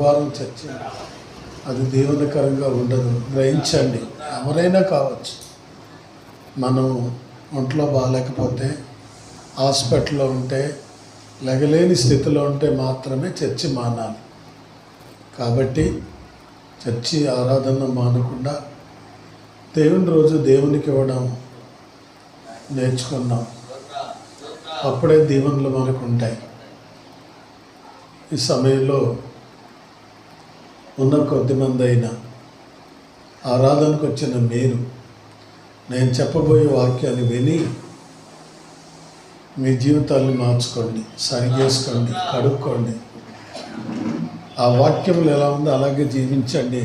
ఆదివారం చర్చ అది దేవునికరంగా ఉండదు. గ్రహించండి. ఎవరైనా కావచ్చు. మనం ఒంట్లో బాగాలేకపోతే, హాస్పిటల్లో ఉంటే, లెగలేని స్థితిలో ఉంటే మాత్రమే చర్చి మానాలి. కాబట్టి చర్చి ఆరాధన మానకుండా దేవుని రోజు దేవునికి ఇవ్వడం నేర్చుకున్నాం. అప్పుడే దీవెనలు మనకు ఉంటాయి. ఈ సమయంలో ఉన్న కొద్దిమంది అయినా ఆరాధనకు వచ్చిన మీరు నేను చెప్పబోయే వాక్యాన్ని విని మీ జీవితాన్ని మార్చుకోండి, సరిచేసుకోండి, కడుక్కోండి. ఆ వాక్యములు ఎలా ఉందో అలాగే జీవించండి.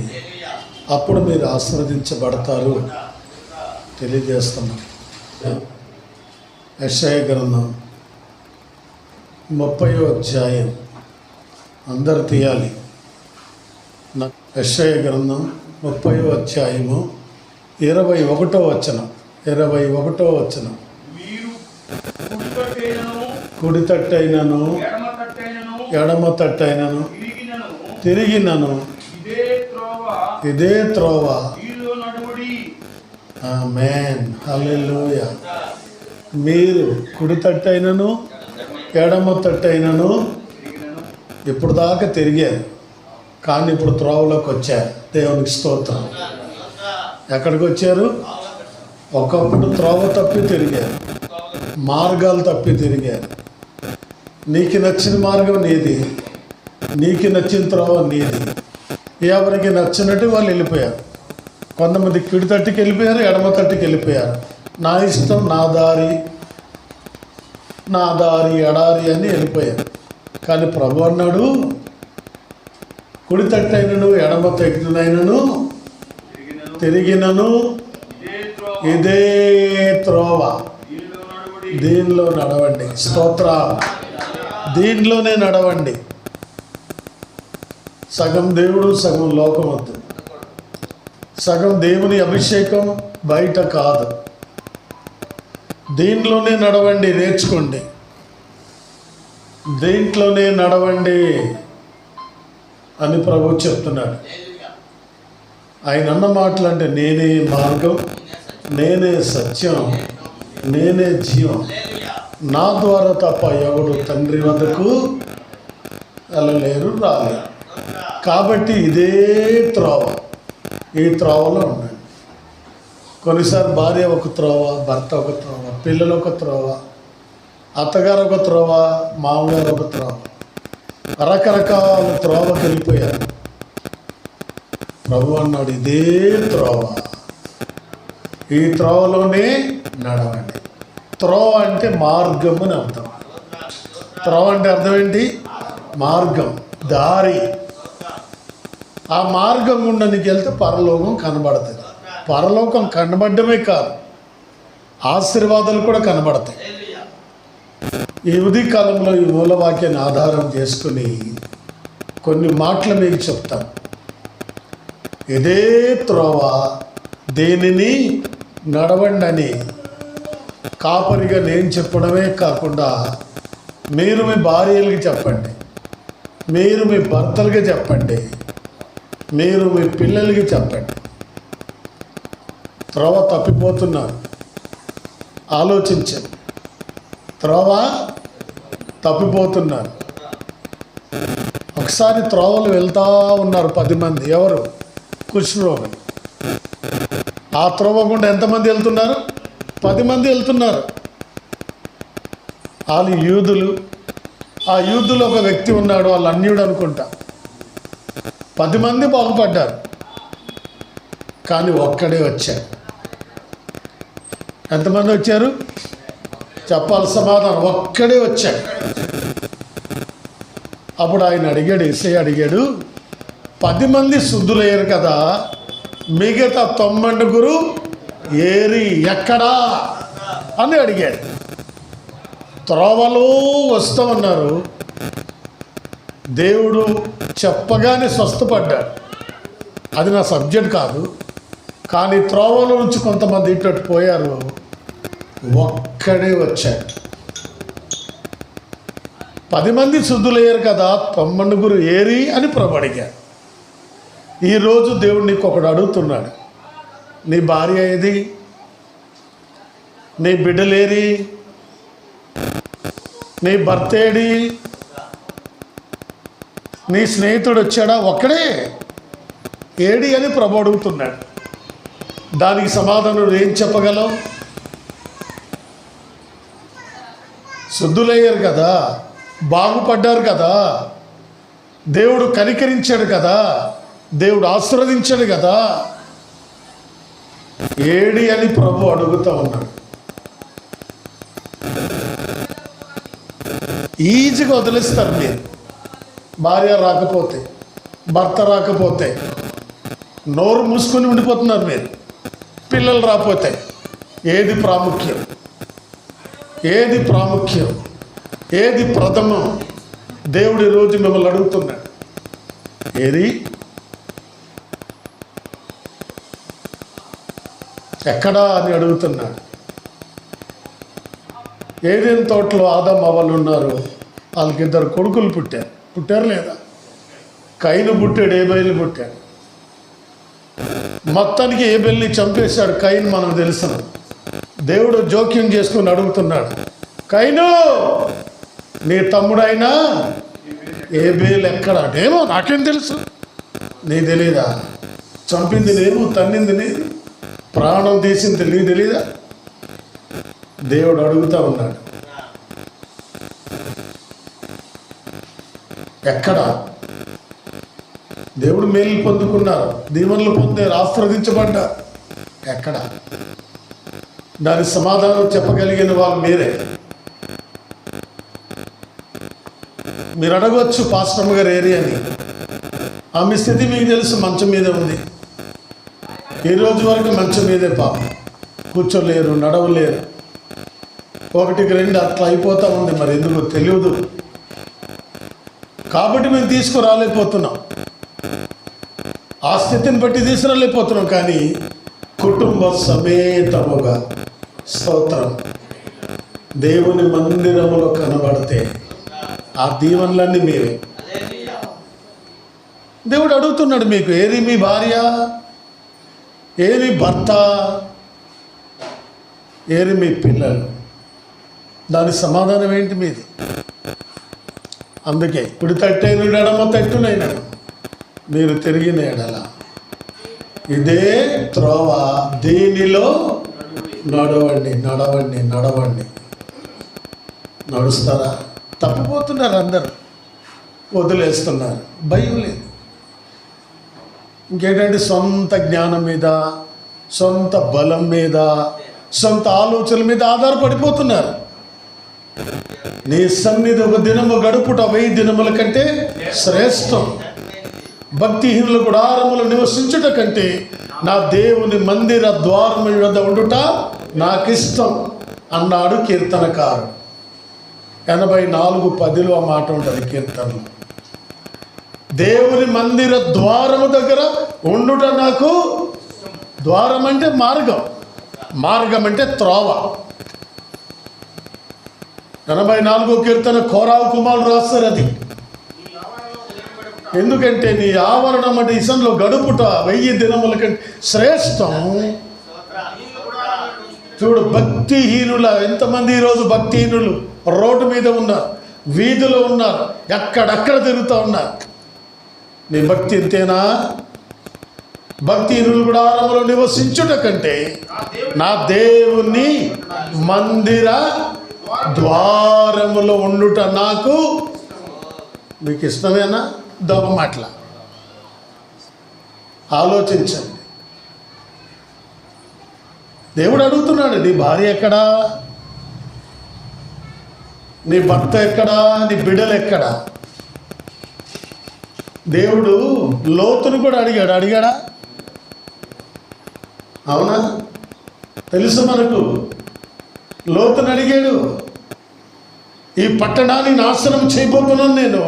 అప్పుడు మీరు ఆశీర్వదించబడతారు తెలియజేస్తున్నాం. యెషయా గ్రంథం 30వ అధ్యాయం అందరు తీయాలి. యెషయా గ్రంథం 30వ అధ్యాయము 21వ వచనం. 21వ వచనం. కుడి తట్టైనను ఎడమ తట్టైనను తిరిగినను ఇదే త్రోవ. ఆమేన్, హల్లెలూయా. మీరు కుడి తట్టైనను ఎడమ తట్టైనను ఇప్పుడు దాకా తిరిగారు, కానీ ఇప్పుడు త్రోవలోకి వచ్చారు. దేవునికి స్తోత్రం. ఎక్కడికి వచ్చారు? ఒకప్పుడు త్రోవ తప్పి తిరిగారు, మార్గాలు తప్పి తిరిగారు. నీకు నచ్చిన మార్గం నీది, నీకు నచ్చిన త్రోవ నీది. ఎవరికి నచ్చినట్టు వాళ్ళు వెళ్ళిపోయారు. కొంతమంది కుడి తట్టుకి వెళ్ళిపోయారు, ఎడమ తట్టుకి వెళ్ళిపోయారు. నా ఇష్టం, నా దారి ఎడారి అని వెళ్ళిపోయారు. కానీ ప్రభు అన్నాడు, కుడి తట్టైనను ఎడమ తట్టునైనను తిరిగినను ఇదే త్రోవ. దీనిలో నడవండి. స్తోత్ర. దీనిలోనే నడవండి. సగం దేవుడు, సగం లోకం వద్దు. సగం దేవుని అభిషేకం బయట కాదు. దీంట్లోనే నడవండి, నేర్చుకోండి. దీంట్లోనే నడవండి అని ప్రభు చెప్తున్నాడు. ఆయన అన్న మాటలు అంటే నేనే మార్గం, నేనే సత్యం, నేనే జీవం, నా ద్వారా తప్ప ఎవడు తండ్రి వద్దకు వెళ్ళలేరు, రాలేరు. కాబట్టి ఇదే త్రోవ. ఈ త్రోవలో ఉండండి. కొన్నిసార్లు భార్య ఒక త్రోవ, భర్త ఒక త్రోవ, పిల్లలు ఒక త్రోవ, అత్తగారు ఒక త్రోవ, మామగారు ఒక త్రోవ, రకరకాల త్రోవకి వెళ్ళిపోయారు. ప్రభు అన్నాడు, ఇదే త్రోవ, ఈ త్రోవలోనే నడవండి. త్రోవ అంటే మార్గం అని అర్థం. త్రోవ అంటే అర్థం ఏంటి? మార్గం, దారి. ఆ మార్గం గుండా నీకు వెళ్తే పరలోకం కనబడుతుంది. పరలోకం కనబడమే కాదు, ఆశీర్వాదాలు కూడా కనబడతాయి. ఈ ఉదయ కాలంలో ఈ మూలవాక్యాన్ని ఆధారం చేసుకుని కొన్ని మాటలు మీకు చెప్తాను. ఇదే త్రోవ, దేనిని నడవండి అని కాపరిగా నేను చెప్పడమే కాకుండా మీరు మీ భార్యలకి చెప్పండి, మీరు మీ భర్తలకి చెప్పండి, మీరు మీ పిల్లలకి చెప్పండి. త్రోవ తప్పిపోతున్నారు, ఆలోచించండి. త్రోవ తప్పిపోతున్నారు. ఒకసారి త్రోవలు వెళ్తూ ఉన్నారు 10 మంది. ఎవరు? కుష్ఠరోగులు. ఆ త్రోవ గుండా ఎంతమంది వెళ్తున్నారు? 10 మంది వెళ్తున్నారు. వాళ్ళు యూదులు. ఆ యూదులో ఒక వ్యక్తి ఉన్నాడు, వాళ్ళు అన్యుడు అనుకుంటా. 10 మంది బాగుపడ్డారు, కానీ ఒక్కడే వచ్చాడు. ఎంతమంది వచ్చారు? చెప్పాలి సమాధానం. ఒక్కడే వచ్చాడు. అప్పుడు ఆయన అడిగాడు, యేసయ్య అడిగాడు, 10 మంది శుద్ధులయ్యారు కదా, మిగతా 90 ఏరి ఎక్కడా అని అడిగాడు. త్రోవలో వస్తామన్నారు. దేవుడు చెప్పగానే స్వస్థపడ్డాడు. అది నా సబ్జెక్ట్ కాదు, కానీ త్రోవలో నుంచి కొంతమంది ఇటు పోయారు. ఒక్కడే వచ్చాడు. 10 మంది శుద్ధులయ్యారు కదా, 9 ఏరి అని ప్రభు అడిగాడు. ఈరోజు దేవుడు నీకు ఒకడు అడుగుతున్నాడు, నీ భార్య ఏది, నీ బిడ్డలేరి, నీ భర్త ఏడి, నీ స్నేహితుడు వచ్చాడా, ఒక్కడే ఏడి అని ప్రభు అడుగుతున్నాడు. దానికి సమాధానం ఏం చెప్పగలవు? శుద్ధులయ్యారు కదా, బాగుపడ్డారు కదా, దేవుడు కనికరించాడు కదా, దేవుడు ఆశీర్వదించాడు కదా, ఏడి అని ప్రభు అడుగుతూ ఉన్నాడు. ఈజీగా వదిలేస్తారు మీరు. భార్య రాకపోతే, భర్త రాకపోతే నోరు మూసుకొని ఉండిపోతున్నారు మీరు. పిల్లలు రాకపోతే ఏది ప్రాముఖ్యం? ఏది ప్రాముఖ్యం? ఏది ప్రథమం? దేవుడు ఈరోజు మిమ్మల్ని అడుగుతున్నాడు, ఏది, ఎక్కడా అని అడుగుతున్నాడు. ఏదైనా తోటలో ఆదాము అవ్వలు ఉన్నారు, వాళ్ళకి 2 కొడుకులు పుట్టారు లేదా? కయీను పుట్టాడు, ఏబేలు పుట్టాడు. మొత్తానికి ఏబేల్ని చంపేశాడు కయీను, మనకు తెలుసు. దేవుడు జోక్యం చేసుకుని అడుగుతున్నాడు, కయీను నీ తమ్ముడైనా ఏబేలు ఎక్కడ? ఏమో నాకేం తెలుసు, నీ తెలీదా? చంపింది నేను, తన్నింది నేను, ప్రాణం తీసింది నీకు తెలీదా? దేవుడు అడుగుతూ ఉన్నాడు, ఎక్కడ? దేవుడు మేలు పొందుకున్నారు, దీవెనలు పొందారు, ఆశీర్వదించబడ్డారు, ఎక్కడ? దానికి సమాధానం చెప్పగలిగిన వాళ్ళు మీరే. మీరు అడగవచ్చు, పాస్టమ్ గారు ఏరి అని. ఆమె స్థితి మీకు తెలుసు, మంచం మీదే ఉంది. ఈ రోజు వరకు మంచం మీదే పాపం, కూర్చోలేరు, నడవలేరు, 1కి 2 అట్లా అయిపోతూ ఉంది. మరి ఎందుకు తెలియదు కాబట్టి మేము తీసుకురాలేకపోతున్నాం, ఆ స్థితిని బట్టి తీసుకురాలేకపోతున్నాం. కానీ కుటుంబ సమేతముగా, స్తోత్రం, దేవుని మందిరములో కనబడితే ఆ దీవెనలన్నీ మీరే. దేవుడు అడుగుతున్నాడు, మీకు ఏది మీ భార్య, ఏది భర్త, ఏది మీ పిల్లలు? దాని సమాధానం ఏంటి మీది? అందుకే కుడి తట్టైన ఎడమ తట్టునైనా మీరు తిరిగిన ఎడల ఇదే త్రోవ, దీనిలో నడవండి. నడుస్తారా? తప్పిపోతున్నారు, అందరూ వదిలేస్తున్నారు, భయం లేదు. ఇంకేంటంటే సొంత జ్ఞానం మీద, సొంత బలం మీద, సొంత ఆలోచనల మీద ఆధారపడిపోతున్నారు. నీ సన్నిధి 1 దినము గడుపుట 1000 దినముల కంటే శ్రేష్టం. భక్తిహీనుల గుడారములు నివసించుట కంటే నా దేవుని మందిర ద్వారము వద్ద ఉండుట నాకిష్టం అన్నాడు కీర్తనకారుడు. 84:10 ఆ మాట ఉంటుంది కీర్తనలో. దేవుని మందిర ద్వారము దగ్గర ఉండుట నాకు, ద్వారం అంటే మార్గం అంటే త్రోవ. 84వ కీర్తన కోరావు కుమారుడు రాస్తారు అది. ఎందుకంటే నీ ఆవరణం అంటే ఇసంలో గడుపుట 1000 దినముల కంటే శ్రేష్టం. చూడు, భక్తిహీనుల ఎంతమంది ఈరోజు భక్తిహీనులు రోడ్డు మీద ఉన్నారు, వీధిలో ఉన్నారు, ఎక్కడెక్కడ తిరుగుతూ ఉన్నారు. నీ భక్తి ఇంతేనా? భక్తిహీనులు గుడారములో నివసించుట కంటే నా దేవుని మందిర ద్వారములో ఉండుట నాకు. మీకు ఇష్టమేనా? దొంగ మాటల ఆలోచించండి. దేవుడు అడుగుతున్నాడు, నీ భార్య ఎక్కడా, నీ భర్త ఎక్కడా, నీ బిడ్డలు ఎక్కడా? దేవుడు లోతును కూడా అడిగాడా? అవునా? తెలుసు మనకు. లోతును అడిగాడు, ఈ పట్టణాన్ని నాశనం చేయబోతున్నాను నేను,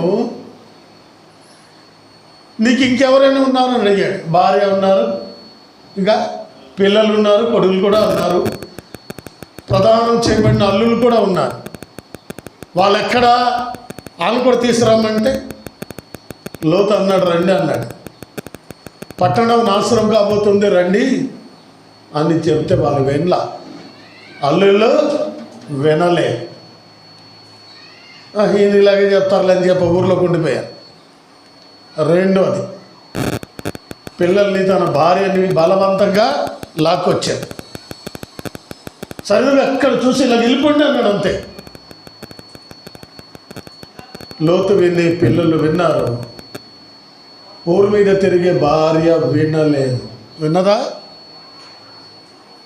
నీకు ఇంకెవరైనా ఉన్నారని అడిగాడు. భార్య ఉన్నారు, ఇంకా పిల్లలు ఉన్నారు, కొడుకులు కూడా ఉన్నారు, ప్రదానం చేయబడిన అల్లులు కూడా ఉన్నారు. వాళ్ళు ఎక్కడా? వాళ్ళు కూడా తీసుకురమ్మంటే లోతు అన్నాడు రండి అన్నాడు. పట్టణం నాశనం కాబోతుంది రండి అని చెప్తే వాళ్ళు వినలా, అల్లుళ్ళు వినలే. ఈయన ఇలాగే చెప్తారులే అని చెప్పి ఊర్లోకి ఉండిపోయారు. రెండోది, పిల్లల్ని తన భార్యని బలవంతంగా లాక్కొచ్చారు. సరే ఎక్కడ చూసి ఇలా వెళ్ళిపోండి అన్నాడు అంతే. లోతు విని పిల్లలు విన్నారు, ఊరి మీద తిరిగే భార్య వినలేదు. విన్నదా?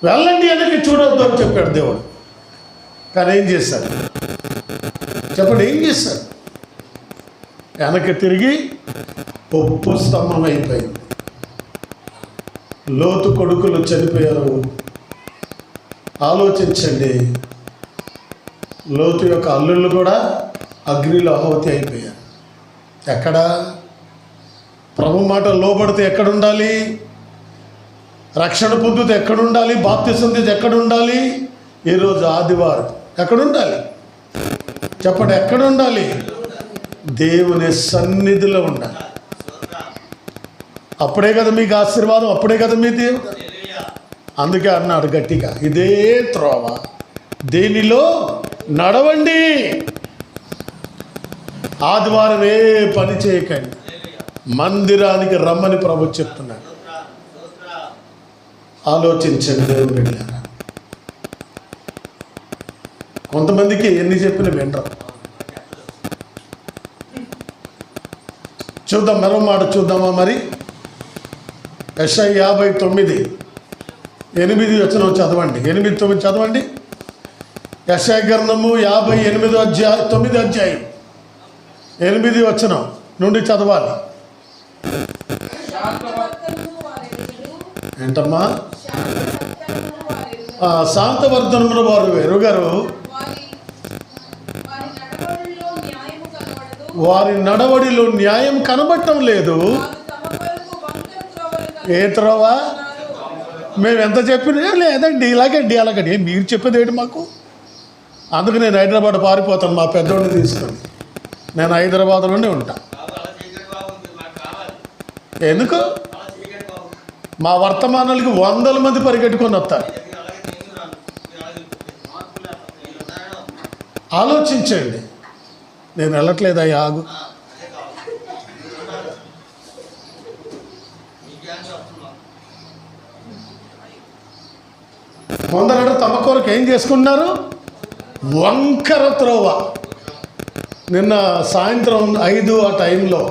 వెళ్ళండి వెనక్కి చూడొద్దు అని చెప్పాడు దేవుడు. కానీ ఏం చేశాడు చెప్పండి? ఏం చేశాడు? వెనక్కి తిరిగి ఉప్పు స్తంభం అయిపోయింది. లోతు కొడుకులు చనిపోయారు. ఆలోచించండి, లోతు యొక్క అల్లుళ్ళు కూడా అగ్నిలో ఆహుతి అయిపోయారు. ఎక్కడ? ప్రభు మాట లోబడితే ఎక్కడుండాలి? రక్షణ పొందితే ఎక్కడుండాలి? బాప్తిసం తీసి ఎక్కడుండాలి? ఈరోజు ఆదివారం ఎక్కడుండాలి చెప్పండి? ఎక్కడుండాలి? దేవుని సన్నిధిలో ఉండాలి. అప్పుడే కదా మీకు ఆశీర్వాదం, అప్పుడే కదా మీ దేవుడు. అందుకే అన్నాడు గట్టిగా, ఇదే త్రోవ, దేనిలో నడవండి. ఆదివారం ఏ పని చేయకండి, మందిరానికి రమ్మని ప్రభు చెప్తున్నాడు. ఆలోచించండి దేవుని బిడ్డలారా. కొంతమందికి ఎన్ని చెప్పినా వినరు. చూద్దాం, మరో మాట చూద్దామా మరి? యెషయా 59:8 చదవండి. 8-9 చదవండి. యెషయా గ్రంథము 58 అధ్యాయం 8 నుండి చదవాలి. ఏంటమ్మా? శాంతవర్ధనములు వారు ఎరుగరు, వారి నడవడిలో న్యాయం కనబడటం లేదు. ఏ త్రోవ? మేము ఎంత చెప్పినా లేదండి, ఇలాగండి అలాగండి. మీరు చెప్పేది ఏంటి మాకు? అందుకు నేను హైదరాబాద్ పారిపోతాను మా పెద్దోడిని తీసుకొని. నేను హైదరాబాద్లోనే ఉంటా. ఎందుకు? మా వర్తమానాలకి 100 మంది పరిగెట్టుకొని వస్తారు. ఆలోచించండి. నేను వెళ్ళట్లేదా? ఆగు. కొందరు తమ కొరకు ఏం చేసుకున్నారు? వంకర త్రోవ. నిన్న సాయంత్రం 5 ఆ టైంలో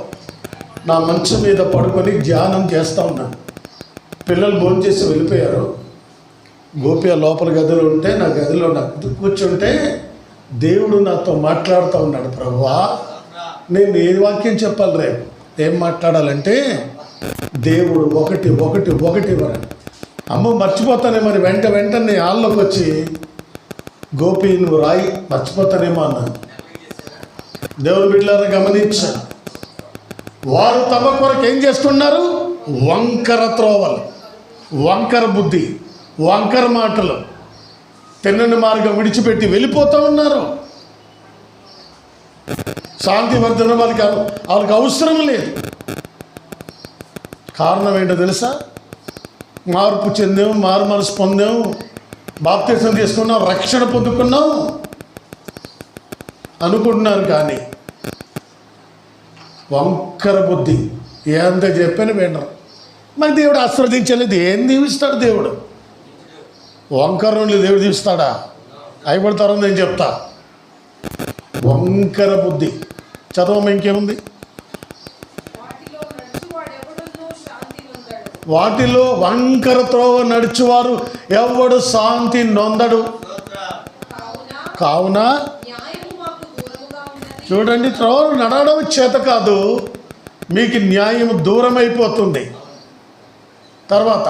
నా మంచం మీద పడుకొని ధ్యానం చేస్తూ ఉన్నాను. పిల్లలు భోంచేసి వెళ్ళిపోయారు. గోపి లోపల గదిలో ఉంటే, నా గదిలో నాకు కూర్చుంటే దేవుడు నాతో మాట్లాడుతూ ఉన్నాడు. ప్రభువా, నేను ఏ వాక్యం చెప్పాలి రేపు? ఏం మాట్లాడాలంటే దేవుడు 1:1 వరకు. అమ్మ మర్చిపోతానే మరి. వెంటనే హాల్లోకి వచ్చి, గోపి నువ్వు రాయి, మర్చిపోతానేమో అన్నాను. దేవుని బిడ్డలారా గమనించాను. వారు తమ కొరకు ఏం చేస్తున్నారు? వంకర త్రోవలు, వంకర బుద్ధి, వంకర మాటలు, తిన్నని మార్గం విడిచిపెట్టి వెళ్ళిపోతూ ఉన్నారు. శాంతివర్ధన వాళ్ళకి అవసరం లేదు. కారణం ఏంటో తెలుసా? మార్పు చెందాం, మారు మనసు పొందాం, బాప్తిసం తీసుకున్నాం, రక్షణ పొందుకున్నాం అనుకుంటున్నారు. కానీ వంకర బుద్ధి, ఎంత చెప్పని వినరు. మరి దేవుడు ఆశీర్వదించలేదు. ఏం దీవిస్తాడు దేవుడు? వంకరుని దేవుడు దీవిస్తాడా? అయిపడతారో నేను చెప్తా. వంకర బుద్ధి. చదవమ్మ, ఇంకేముంది? వాటిలో వంకర త్రోవ నడుచువారు ఎవడు శాంతి నొందడు. కావున చూడండి, త్రోవలు నడవడం చేత కాదు, మీకు న్యాయం దూరం అయిపోతుంది. తర్వాత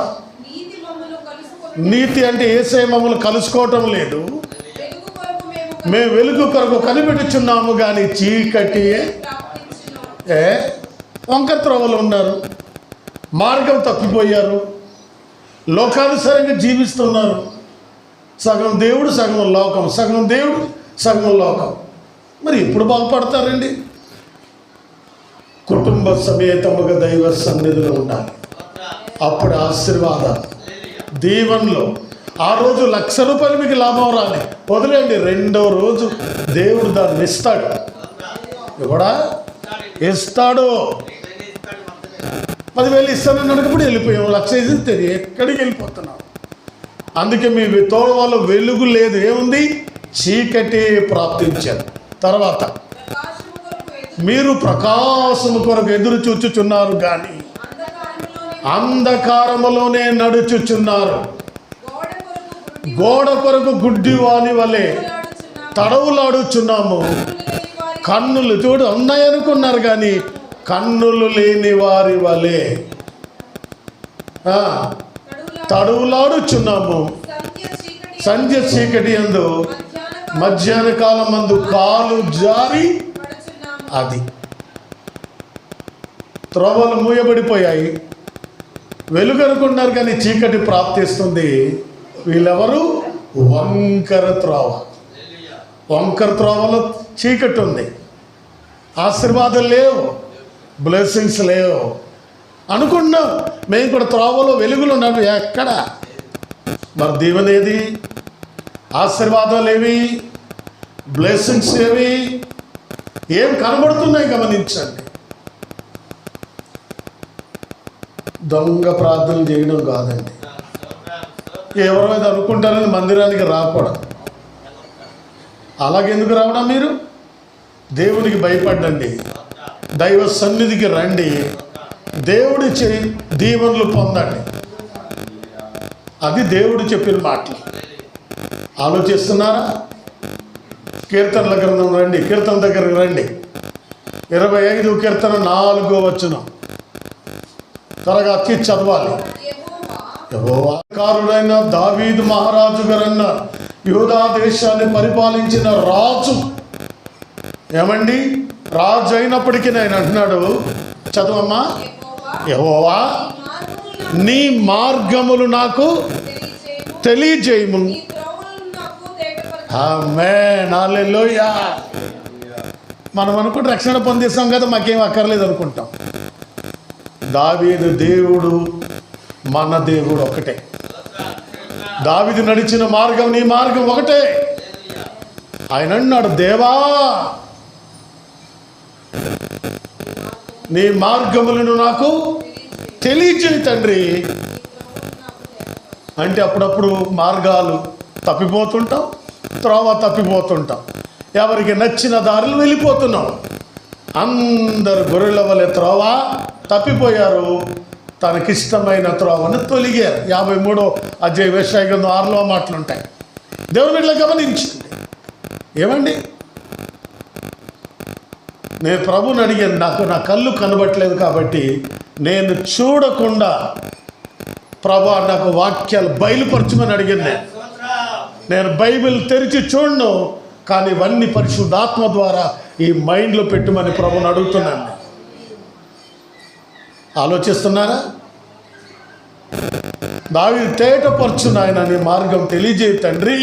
నీతి అంటే యేసయ్య మమ్మల్ని కలుసుకోవటం లేదు. మేము వెలుగు కొరకు కనిపెట్టుచున్నాము కానీ చీకటి. వంకర త్రోవలు ఉన్నారు, మార్గం తప్పిపోయారు, లోకానుసారంగా జీవిస్తున్నారు. సగం దేవుడు సగం లోకం, సగం దేవుడు సగం లోకం. మరి ఎప్పుడు బాగుపడతారండి? కుటుంబ సమేతముగా దైవ సన్నిధిలో ఉండాలి. అప్పుడు ఆశీర్వాదాలు, దీవెనలు. ఆ రోజు ₹1,00,000 మీకు లాభం రాలి, వదిలేండి. రెండో రోజు దేవుడు దాన్ని ఇస్తాడు. ఇవ్వడా? ఇస్తాడు. 10,000 ఇస్తానని అడిగినప్పుడు వెళ్ళిపోయాం. 1,00,000 ఇస్తే ఎక్కడికి వెళ్ళిపోతున్నాం? అందుకే మీ తోడు వాళ్ళు వెలుగు లేదు. ఏముంది? చీకటి ప్రాప్తించారు. తర్వాత మీరు ప్రకాశము కొరకు ఎదురు చూచుచున్నారు కానీ అంధకారములోనే నడుచుచున్నారు. గోడ కొరకు గుడ్డివాని వలె తడవులాడుచున్నాము. కన్నులు చూడు ఉన్నాయనుకున్నారు కానీ కన్నులు లేని వారి వలె తడవులాడుచున్నాము. సంధ్య చీకటి యందు మధ్యాహ్న కాలం మందు కాలు జారి, అది త్రోవలు మూయబడిపోయాయి. వెలుగు అనుకున్నారు కానీ చీకటి ప్రాప్తిస్తుంది. వీళ్ళెవరు? వంకర త్రోవ. వంకర త్రోవలో చీకటి ఉంది, ఆశీర్వాదాలు లేవు, బ్లెస్సింగ్స్ లేవు. అనుకున్నాం మేము కూడా త్రోవలో వెలుగులు ఉన్నాము. ఎక్కడ మరి దీవెన ఏది? ఆశీర్వాదాలు ఏవి? బ్లెస్సింగ్స్ ఏవి? ఏం కనబడుతున్నాయి గమనించండి. దొంగ ప్రార్థనలు చేయడం కాదండి. ఎవరైతే అనుకుంటారని మందిరానికి రాకూడదు. అలాగెందుకు రావడం? మీరు దేవునికి భయపడండి, దైవ సన్నిధికి రండి, దేవుడి దీవెనలు పొందండి. అది దేవుడు చెప్పిన మాటలు. ఆలోచిస్తున్నారా? కీర్తనల గ్రంథం రండి, కీర్తన దగ్గరకు రండి. 25 కీర్తన 4వ వచనం త్వరగా తీసి చదవాలి. యెహోవా కారుడైన దావీదు మహారాజు గారన్న యూదా దేశాన్ని పరిపాలించిన రాజు. ఏమండి? రాజు అయినప్పటికీ నేను అంటున్నాడు, చదవమ్మా. యెహోవా నీ మార్గములు నాకు తెలియజేయము. ఆమేన్, హల్లెలూయా. మనం అనుకుంటే రక్షణ పొందేస్తాం కదా, మాకేం అక్కర్లేదు అనుకుంటాం. దావీదు దేవుడు మన దేవుడు ఒకటే. దావీదు నడిచిన మార్గం నీ మార్గం ఒకటే. ఆయన అన్నాడు, దేవా నీ మార్గములను నాకు తెలియజేయి తండ్రి. అంటే అప్పుడప్పుడు మార్గాలు తప్పిపోతుంటాం, త్రోవ తప్పిపోతుంటాం, ఎవరికి నచ్చిన దారులు వెళ్ళిపోతున్నాం. అందరు గొర్రెల వలె త్రోవ తప్పిపోయారు, తనకిష్టమైన త్రోవను తొలిగారు. 53వ అధ్యాయం యెషయా గ్రంథం 6వ మాటలు ఉంటాయి. దేవుని ఇట్లా గమనించండి. ఏమండి? నేను ప్రభుని అడిగాను, నా కళ్ళు కనబట్టలేదు కాబట్టి నేను చూడకుండా ప్రభా నాకు వాక్యాలు బయలుపరచమని అడిగింది. నేను బైబిల్ తెరిచి చూడను, కానీ ఇవన్నీ పరిశుద్ధాత్మ ద్వారా ఈ మైండ్లో పెట్టమని ప్రభుని అడుగుతున్నాను. ఆలోచిస్తున్నారా? దావీదు తేటపరచు నాయన, నీ మార్గం తెలియజేయి తండ్రి.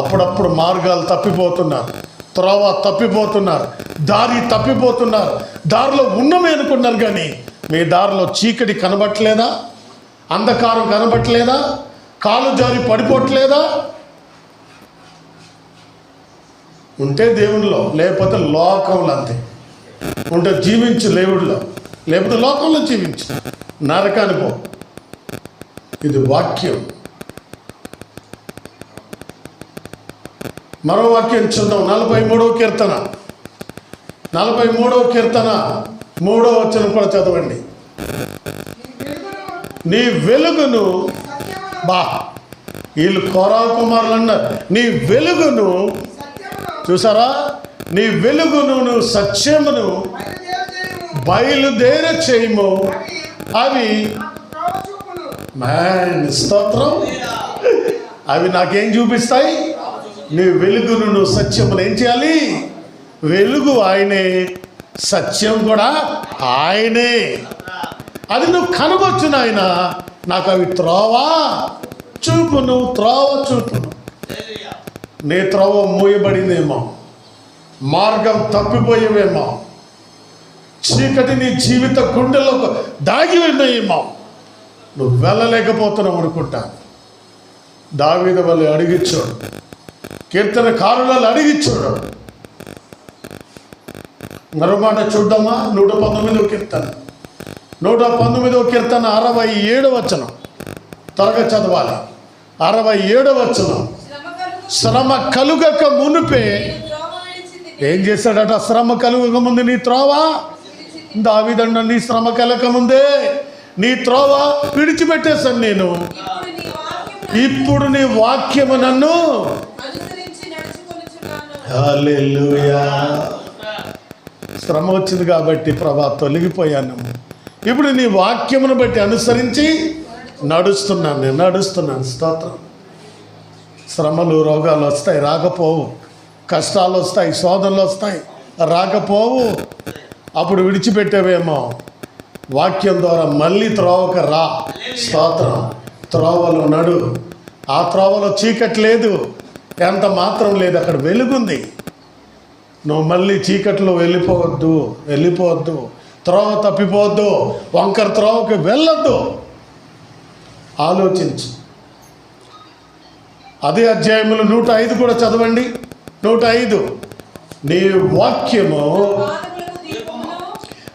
అప్పుడప్పుడు మార్గాలు తప్పిపోతున్నారు, త్రోవ తప్పిపోతున్నారు, దారి తప్పిపోతున్నారు. దారిలో ఉన్నమే అనుకున్నారు కానీ మీ దారిలో చీకటి కనబట్టలేదా? అంధకారం కనబట్టలేదా? కాలు జారి పడిపోవట్లేదా? ఉంటే దేవునిలో, లేకపోతే లోకంలో. అంతే. ఉంటే జీవించు దేవుడిలో, లేకపోతే లోకంలో జీవించు, నరకానికి పో. ఇది వాక్యం. మరో వాక్యం చూద్దాం. 43వ కీర్తన 43వ కీర్తన 3వ వచనం కూడా చదవండి. నీ వెలుగును, బా వీళ్ళు కోరా కుమారులు అన్నారు, నీ వెలుగును చూసారా? నీ వెలుగును నువ్వు సత్యమును బయలుదేర చేయము. అవి స్తోత్రం, అవి నాకేం చూపిస్తాయి? నీ వెలుగును నువ్వు సత్యమును ఏం చేయాలి? వెలుగు ఆయనే, సత్యం కూడా ఆయనే. అది నువ్వు కనవచ్చు నాయన. నాకు అవి త్రోవ చూపును, త్రోవ చూపును. నీ త్రోవ మూయబడిందేమో, మార్గం తప్పిపోయేవేమో, చీకటి నీ జీవిత గుండెలో దాగి ఉన్నాయేమో, నువ్వు వెళ్ళలేకపోతున్నావు అనుకుంటాను. దావీదు వల్ల అడిగిచ్చాడు, కీర్తనకారులలో అడిగిచ్చాడు. మరోమాట చూద్దామా? 119వ కీర్తన 119వ కీర్తన 67వ వచనం త్వరగా చదవాలి. 67వ వచనం. శ్రమ కలుగక మునుపే ఏం చేశాడట? శ్రమ కలుగక ముందు నీ త్రోవ, దావీదండ నీ శ్రమ కలగక ముందే నీ త్రోవ విడిచిపెట్టేశాను నేను. ఇప్పుడు నీ వాక్యము నన్ను హల్లెలూయా. శ్రమ వచ్చింది కాబట్టి ప్రభా తొలగిపోయాను, ఇప్పుడు నీ వాక్యమును బట్టి అనుసరించి నడుస్తున్నాను. స్తోత్రం. శ్రమలు రోగాలు వస్తాయి, రాకపోవు. కష్టాలు వస్తాయి, శోధనలు వస్తాయి, రాకపోవు. అప్పుడు విడిచిపెట్టేవేమో, వాక్యం ద్వారా మళ్ళీ త్రోవకు రా. స్తోత్రం. త్రోవలో నడు. ఆ త్రోవలో చీకటి లేదు, ఎంత మాత్రం లేదు, అక్కడ వెలుగుంది. నువ్వు మళ్ళీ చీకట్లో వెళ్ళిపోవద్దు, త్రోవ తప్పిపోవద్దు, వంకర త్రోవకి వెళ్ళొద్దు. ఆలోచించు. అదే అధ్యాయములు 105 కూడా చదవండి. 105. నీ వాక్యము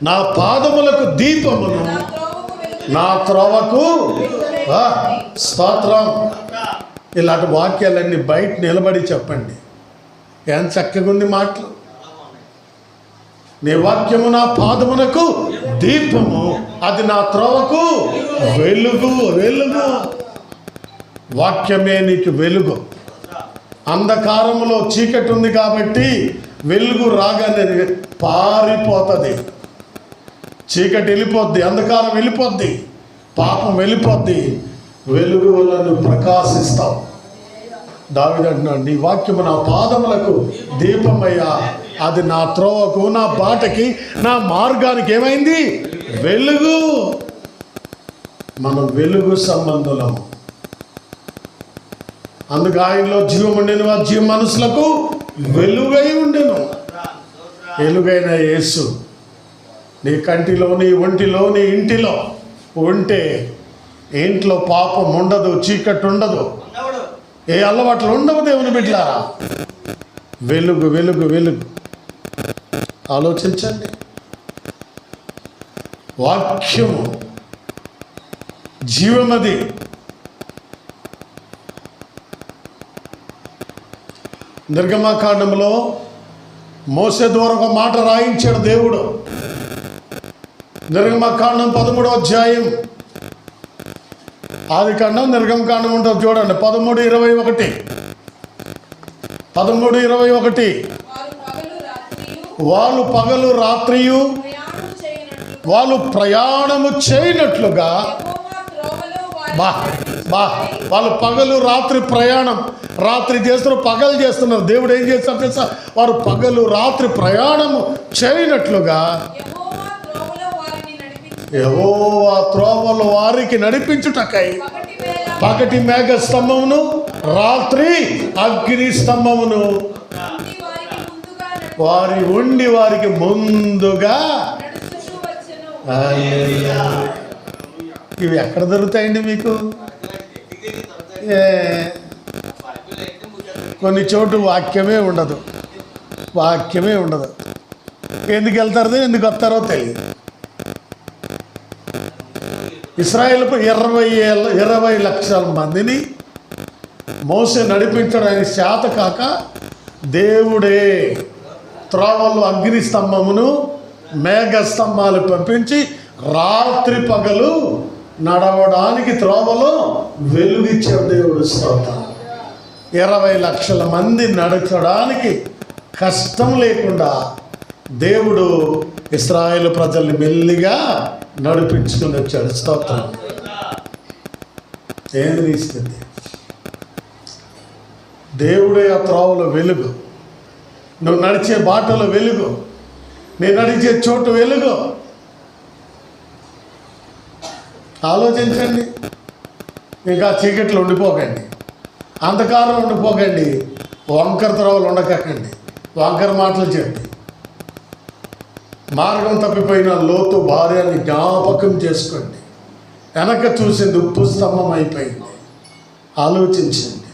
నా పాదములకు దీపమును, నా త్రోవకు స్తోత్రం. ఇలాంటి వాక్యాలన్నీ బయట నిలబడి చెప్పండి. ఎంత చక్కగా ఉంది మాటలు. నీ వాక్యము నా పాదమునకు దీపము, అది నా త్రోవకు వెలుగు. వాక్యమే నీకు వెలుగు. అంధకారములో చీకటి ఉంది కాబట్టి వెలుగు రాగానే పారిపోతుంది. చీకటి వెళ్ళిపోద్ది, అంధకారం వెళ్ళిపోద్ది, పాపం వెళ్ళిపోద్ది. వెలుగు వల్ల నువ్వు ప్రకాశిస్తావు. దావీదు అంటున్నాడు, నీ వాక్యము నా పాదములకు దీపమయ్యా, అది నా త్రోవకు, నా బాటకి, నా మార్గానికి ఏమైంది? వెలుగు. మనం వెలుగు సంబంధులము. అందుకు ఆయనలో జీవం ఉండెను, ఆ జీవం మనుషులకు వెలుగై ఉండెను. వెలుగైన యేసు నీ కంటిలో, నీ ఒంటిలో, నీ ఇంటిలో ఉంటే ఇంట్లో పాపం ఉండదు, చీకటి ఉండదు, ఏ అలవాట్లు ఉండవు. దేవుని బిడ్డలారా, వెలుగు. ఆలోచించండి. వాక్యము జీవమది. నిర్గమకాండంలో మోసే ద్వారా ఒక మాట రాయించాడు దేవుడు. నిర్గమకాండం 13వ అధ్యాయం, ఆదికాండం నిర్గమకాండం ఉంటుంది చూడండి. 13:21. వాళ్ళు పగలు రాత్రియు వాళ్ళు ప్రయాణము చేయనట్లుగా, వాళ్ళు పగలు రాత్రి ప్రయాణం, రాత్రి చేస్తున్నారు, పగలు చేస్తున్నారు. దేవుడు ఏం చేస్తారు తెలుసా? వారు పగలు రాత్రి ప్రయాణము చేయనట్లుగా యెహోవా త్రోవలు వారికి నడిపించుటకై పగటి మేఘ స్తంభమును, రాత్రి అగ్ని స్తంభమును వారికి ముందుగా. ఇవి ఎక్కడ దొరుకుతాయండి మీకు? కొన్ని చోటు వాక్యమే ఉండదు. ఎందుకు వెళ్తారో, ఎందుకు వస్తారో తెలియదు. ఇశ్రాయేలుకు 20 లక్షల మందిని మోసే నడిపించడానికి చేత కాక దేవుడే త్రోవలు అగ్ని స్తంభమును, మేఘ స్తంభాలు పంపించి రాత్రి పగలు నడవడానికి త్రోవలో వెలుగిచ్చాడు దేవుడు. స్తోత్రం. 20 లక్షల మంది నడచడానికి కష్టం లేకుండా దేవుడు ఇశ్రాయేలు ప్రజల్ని మెల్లిగా నడిపించుకుని వచ్చాడు. స్తోత్రం. ఏది ఇస్తుంది? దేవుడే ఆ త్రోవలో వెలుగు. నువ్వు నడిచే బాటలో వెలుగు, నేను నడిచే చోటు వెలుగు. ఆలోచించండి. ఇంకా చీకట్లో ఉండిపోకండి, అంధకారం ఉండిపోకండి, వంకర త్రోవలు ఉండకండి. వంకర మాటలు చెప్పి మార్గం తప్పిపోయిన లోతు భార్యని జ్ఞాపకం చేసుకోండి. వెనక చూసింది ఉప్పు స్తంభం అయిపోయింది. ఆలోచించండి.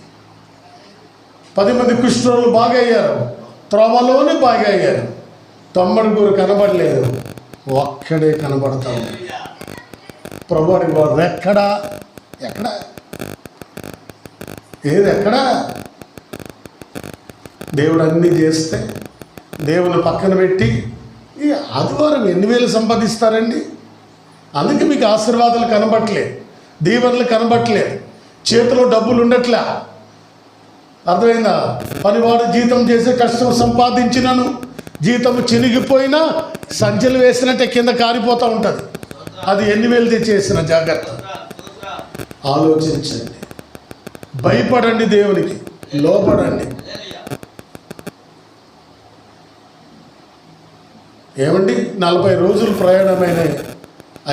10 మంది కుష్ఠరోగులు బాగా అయ్యారు, త్రోవలోనే బాగా అయ్యారు. 90 కనబడలేదు, ఒక్కడే కనబడతాడు. ప్రభు అడిగారు, ఎక్కడా ఏది ఎక్కడా? దేవుడు అన్నీ చేస్తే దేవుని పక్కన పెట్టి ఈ ఆదివారం 8,000 సంపాదిస్తారండి. అందుకే మీకు ఆశీర్వాదాలు కనబట్టలేదు, దీవెనలు కనబట్టలేదు, చేతిలో డబ్బులు ఉండట్లే. అర్థమైందా? పనివాడు జీతం చేసే కష్టం సంపాదించినను జీతం చినిగిపోయినా సంచులు వేసినట్టే కింద కారిపోతూ ఉంటుంది. అది 8,000 తెచ్చేసిన జాగ్రత్త. ఆలోచించండి, భయపడండి, దేవునికి లోపడండి. ఏమండి, 40 రోజులు ప్రయాణమైన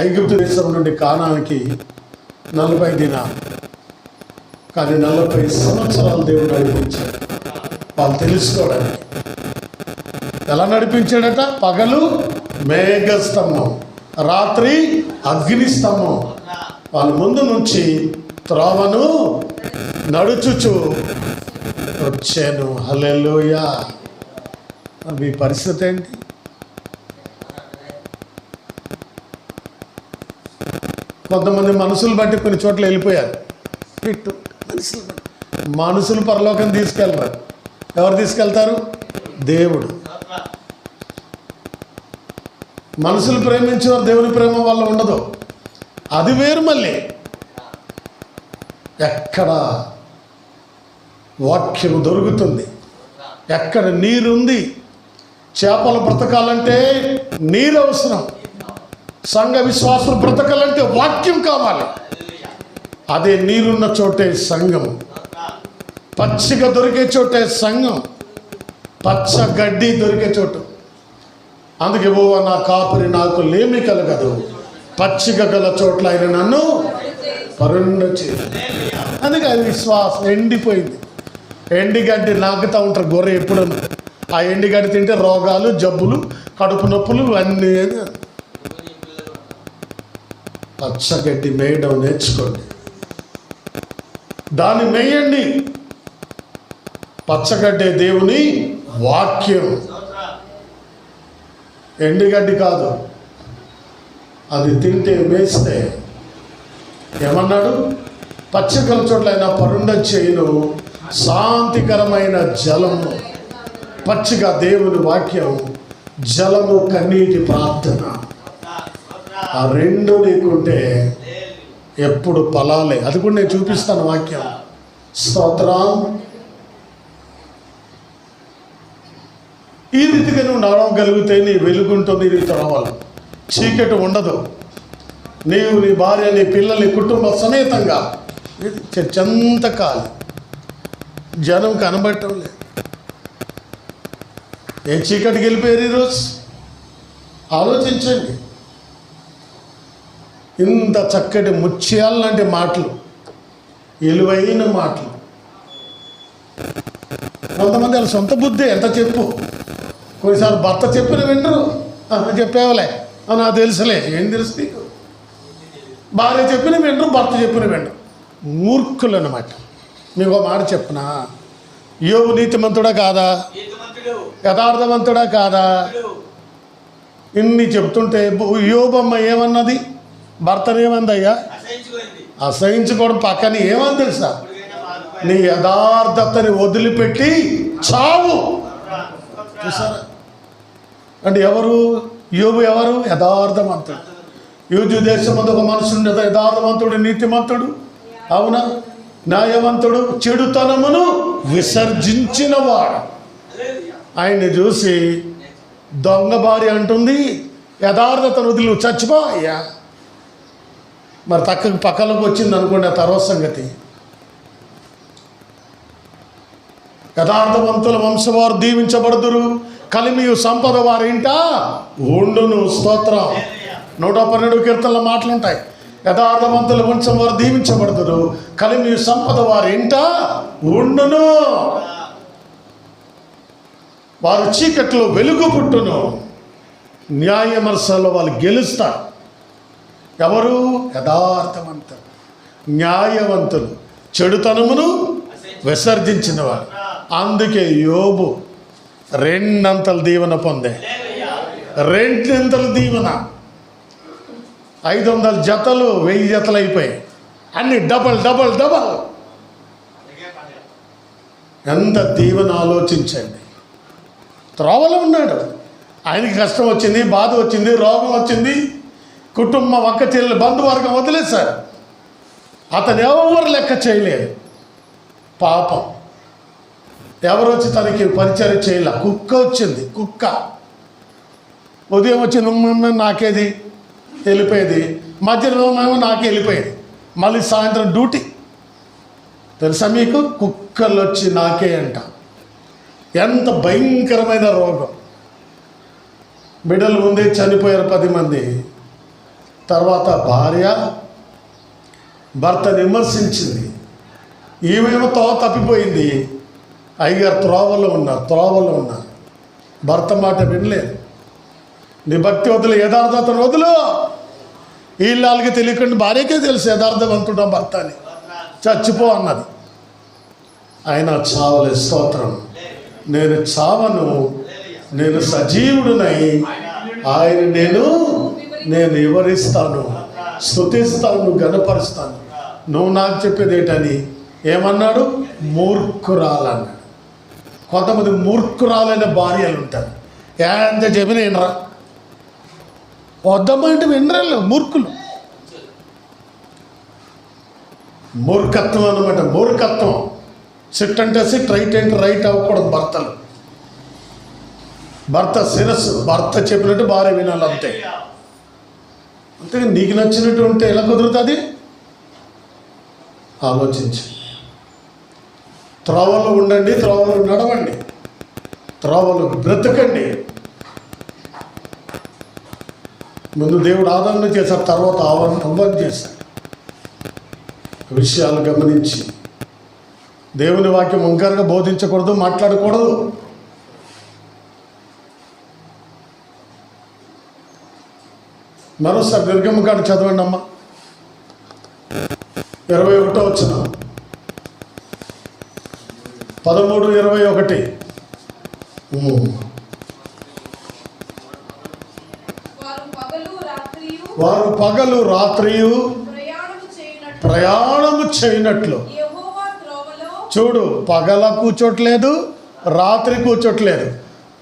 ఐగుప్తు దేశం నుండి కానానికి 40 దినాలు, కానీ 40 సంవత్సరాలు దేవుడు నడిపించాడు. వాళ్ళు తెలుసుకోవడానికి ఎలా నడిపించాడట? పగలు మేఘస్తంభం, రాత్రి అగ్నిస్తంభం. వాళ్ళ ముందు నుంచి త్రోవను నడుచుచు వచ్చాను. హల్లెలూయా. మీ పరిస్థితి ఏంటి? కొంతమంది మనసులు బట్టి కొన్ని చోట్ల వెళ్ళిపోయారు. మనుషులు పరలోకం తీసుకెళ్ళరు. ఎవరు తీసుకెళ్తారు? దేవుడు. మనుషులు ప్రేమించేవారు దేవుని ప్రేమ వల్ల ఉండదు, అది వేరు. మళ్ళీ ఎక్కడ వాక్యం దొరుకుతుంది, ఎక్కడ నీరుంది. చేపలు బ్రతకాలంటే నీరు అవసరం. సంఘ విశ్వాసులు బ్రతకాలంటే వాక్యం కావాలి. అదే నీరున్న చోటే సంఘం, పచ్చిక దొరికే చోటే సంఘం, పచ్చ గడ్డి దొరికే చోటు. అందుకే యెహోవా నా కాపరి, నాకు లేమి కలగదు, పచ్చిక గల చోట్ల ఆయన నన్ను పరుండొచ్చు. అందుకే అది విశ్వాసం. ఎండిపోయింది, ఎండిగడ్డి నాకుతూ ఉంటారు గొర్రె ఎప్పుడు. ఆ ఎండిగడ్డి తింటే రోగాలు, జబ్బులు, కడుపు నొప్పులు అన్నీ. పచ్చగడ్డి మేయడం నేర్చుకోండి, దాన్ని మేయండి. పచ్చగడ్డే దేవుని వాక్యం, ఎండుగడ్డి కాదు. అది తింటే వేస్తే ఏమన్నాడు? పచ్చికల చోట్లైనా పరుండ చేయును, శాంతికరమైన జలము. పచ్చిగా దేవుని వాక్యం, జలము కన్నీటి ప్రార్థన. ఆ రెండు నీకుంటే ఎప్పుడు ఫలాలే. అది కూడా నేను చూపిస్తాను వాక్యం. స్తోత్రం. ఈ రీతిగా నువ్వు నడవగలిగితే నీ వెలుగుంటుంది, నీ త్రోవలు చీకటి ఉండదు. నీవు, నీ భార్య, నీ పిల్లల్ని కుటుంబ సమేతంగా చర్చంత కాలి, జనం కనబడటం లేదు. ఏ చీకటికి వెళ్ళిపోయారు ఈరోజు? ఆలోచించండి. ఇంత చక్కటి ముత్యాల లాంటి మాటలు, విలువైన మాటలు. కొంతమంది వాళ్ళ సొంత బుద్ధి ఎంత చెప్పు. కొన్నిసార్లు భర్త చెప్పిన వినరు. చెప్పేవలే, నాకు తెలుసులే. ఏం తెలుసు నీకు? భార్య చెప్పిన వినరు, భర్త చెప్పిన వినరు. మూర్ఖులు అన్నమాట. మీకు ఒక మాట చెప్పనా? యోబు నీతిమంతుడా కాదా? యథార్థవంతుడా కాదా? ఇన్ని చెప్తుంటే యోబమ్మ ఏమన్నది? భర్తనేమందయ్యా? అసహించుకోవడం పక్కన ఏమని తెలుసా? నీ యథార్థతని వదిలిపెట్టి చావు. చూసారా? అంటే ఎవరు యోబు? ఎవరు? యథార్థవంతుడు. యూజు దేశం ముందు ఒక మనుషుడు యథార్థవంతుడు, నీతిమంతుడు, అవునా, న్యాయవంతుడు, చెడుతనమును విసర్జించినవాడు. ఆయన్ని చూసి దొంగ భార్య అంటుంది, యథార్థతను వదిలి నువ్వు చచ్చిపో అయ్యా. మరి పక్కలకు వచ్చింది అనుకోండి, ఆ తర్వాత సంగతి. యథార్థవంతుల వంశవారు దీవించబడుదురు, కలిమియు సంపద వారింట ఉండును. స్తోత్రం. 112 కీర్తనల మాటలు ఉంటాయి. యథార్థవంతుల వంశం వారు దీవించబడుదురు, కలిమియు సంపద వారింట ఉండును. వారు చీకట్లో వెలుగు పుట్టును. న్యాయమర్శలో వాళ్ళు గెలుస్తారు. ఎవరు? యథార్థవంతులు, న్యాయవంతులు, చెడుతనమును విసర్జించిన వారు. అందుకే యోబు 2 అంతల దీవెన పొందే. 2 అంతల దీవెన. 500 జతలు 1000 జతలు అయిపోయాయి. అన్ని డబల్ డబల్ డబల్. ఎంత దీవెన ఆలోచించండి. త్రోవలో ఉన్నాడు. ఆయనకి కష్టం వచ్చింది, బాధ వచ్చింది, రోగం వచ్చింది, కుటుంబం ఒక్క చెల్లి బంధువర్గం వదిలేశారు. అతను ఎవరు లెక్క చేయలేదు. పాపం ఎవరు వచ్చి తనకి పరిచయం చేయలే. కుక్క వచ్చింది. కుక్క ఉదయం వచ్చి నాకేది వెళ్ళిపోయేది, మధ్యాహ్నం నాకే వెళ్ళిపోయేది, మళ్ళీ సాయంత్రం డ్యూటీ. తెలుసా మీకు? కుక్కలు వచ్చి నాకే అంట. ఎంత భయంకరమైన రోగం. బిడ్డలు ముందే చనిపోయారు 10 మంది. తర్వాత భార్య భర్తను విమర్శించింది. ఈమెమో తప్పిపోయింది. అయ్యగారు త్రోవలో ఉన్నారు. భర్త మాట వినలేదు. నీ భక్తి వదులు, యథార్థతను వదులు. వీళ్ళకి తెలియకుండా భార్యకే తెలుసు యథార్థవంతుడా భర్త అని. చచ్చిపో అన్నది. ఆయన చావలే. స్తోత్రం. నేను చావను, నేను సజీవుడునై ఆయన నేను వివరిస్తాను, స్తుతిస్తాను, గణపరుస్తాను. నువ్వు నాకు చెప్పేది ఏంటని ఏమన్నాడు? మూర్ఖురాలన్నాడు. కొంతమంది మూర్ఖురాలైన భార్యలు ఉంటారు. ఎంత చెప్పిన వినరా, వద్దమ్మంటే వినరాళ్ళు. మూర్ఖులు. మూర్ఖత్వం అన్నమాట. మూర్ఖత్వం. సిట్ అంటే సిట్, రైట్ అంటే రైట్ అవ్వకూడదు. భర్త శిరస్సు, భర్త చెప్పినట్టు భార్య వినాలి. అంతే. నీకు నచ్చినట్టు ఉంటే ఎలా కుదురుతుంది? ఆలోచించు. త్రోవలో ఉండండి, త్రోవలో నడవండి, త్రోవలో బ్రతకండి. ముందు దేవుడు ఆదరణ చేశారు, తర్వాత అవ్వని చేశారు. విషయాలు గమనించి దేవుని వాక్యం వంకరగా బోధించకూడదు, మాట్లాడకూడదు. మరోసారి నిర్గమకాండ చదవండి అమ్మా. 21వ వచనం, 13:21. వారు పగలు రాత్రియు ప్రయాణము చేయనట్లు. చూడు, పగల కూర్చోట్లేదు, రాత్రి కూర్చోట్లేదు.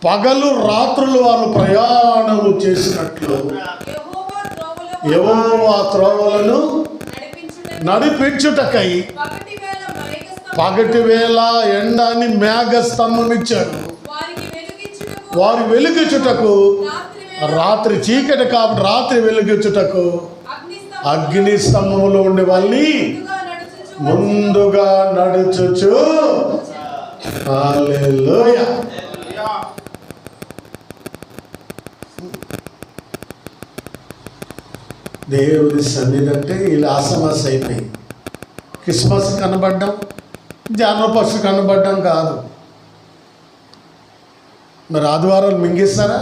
పగలు రాత్రులు వారు ప్రయాణము చేసినట్లు యెహోవా త్రోవలను నడిపించుటకై పగటి వేళ ఎండని మేఘ స్తంభం ఇచ్చాడు. వారి వెలుగుచుటకు రాత్రి చీకటి కాబట్టి రాత్రి వెలుగుచుటకు అగ్ని స్తంభములో ఉండే వాళ్ళని ముందుగా నడుచుచు. హల్లెలూయా. దేవుడి సన్నిధి అంటే ఇలా ఆసమాస అయిపోయింది. క్రిస్మస్ కనబడ్డం, జనవరి 1 కనబడ్డం కాదు. మరి ఆదివారాలు మింగేస్తారా?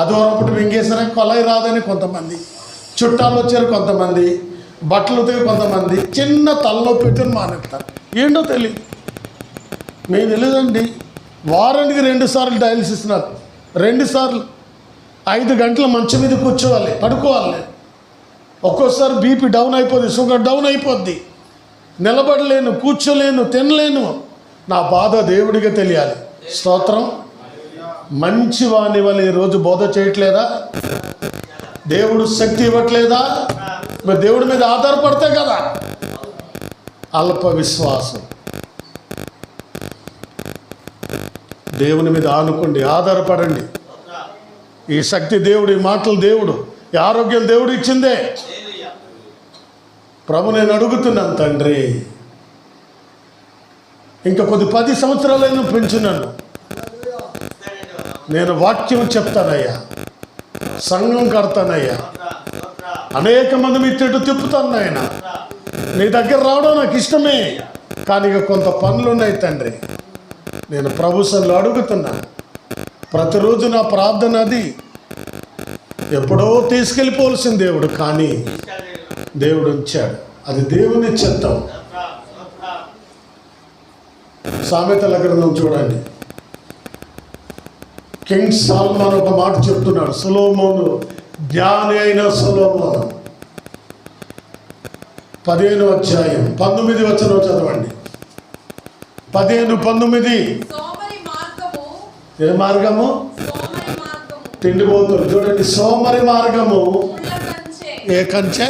ఆదివారం పూట మింగేస్తారా? కొలాయి రాదని కొంతమంది, చుట్టాలు వచ్చారు కొంతమంది, బట్టలు ఉతికి కొంతమంది, చిన్న తలనొప్పి పెట్టుకుని మానేస్తారు. ఏంటో తెలియదు. మేము తెలియదండి. వారానికి 2 సార్లు డయాలిసిస్ ఇస్తున్నారు. 2 సార్లు 5 గంటల మంచం మీద కూర్చోవాలి, పడుకోవాలి. ఒక్కోసారి బీపీ డౌన్ అయిపోద్ది, షుగర్ డౌన్ అయిపోద్ది. నిలబడలేను, కూర్చోలేను, తినలేను. నా బాధ దేవుడిగా తెలియాలి. స్తోత్రం. మంచి వాని వల్ల ఈరోజు బోధ చేయట్లేదా? దేవుడు శక్తి ఇవ్వట్లేదా? మరి దేవుడి మీద ఆధారపడితే కదా. అల్ప విశ్వాసం. దేవుని మీద ఆనుకోండి, ఆధారపడండి. ఈ శక్తి దేవుడు, ఈ మాటలు దేవుడు, ఈ ఆరోగ్యం దేవుడు ఇచ్చిందే. ప్రభు, నేను అడుగుతున్నాను తండ్రి, ఇంకా కొద్ది 10 సంవత్సరాలైనా పెంచు నన్ను. నేను వాక్యం చెప్తానయ్యా, సంఘం కడతానయ్యా, అనేక మంది మీ తిట్టు తిప్పుతాను నాయన. నీ దగ్గర రావడం నాకు ఇష్టమే, కానీ ఇక కొంత పనులు ఉన్నాయి తండ్రి. నేను ప్రభుత్వంలో అడుగుతున్నాను. ప్రతిరోజు నా ప్రార్థన అది. ఎప్పుడో తీసుకెళ్ళిపోవలసిన దేవుడు, కానీ దేవుడు ఉంచాడు. అది దేవుని చిత్తం. సామెతల గ్రంథం చూడండి. కింగ్ సాల్మాన్ ఒక మాట చెప్తున్నాడు. సొలొమోను, జ్ఞాని అయిన సొలొమోను, 15వ అధ్యాయం 19వ వచనం చదవండి. 15-19. ఏ మార్గము? తిండిపోతులు. చూడండి, సోమరి మార్గము ఏ కంచె.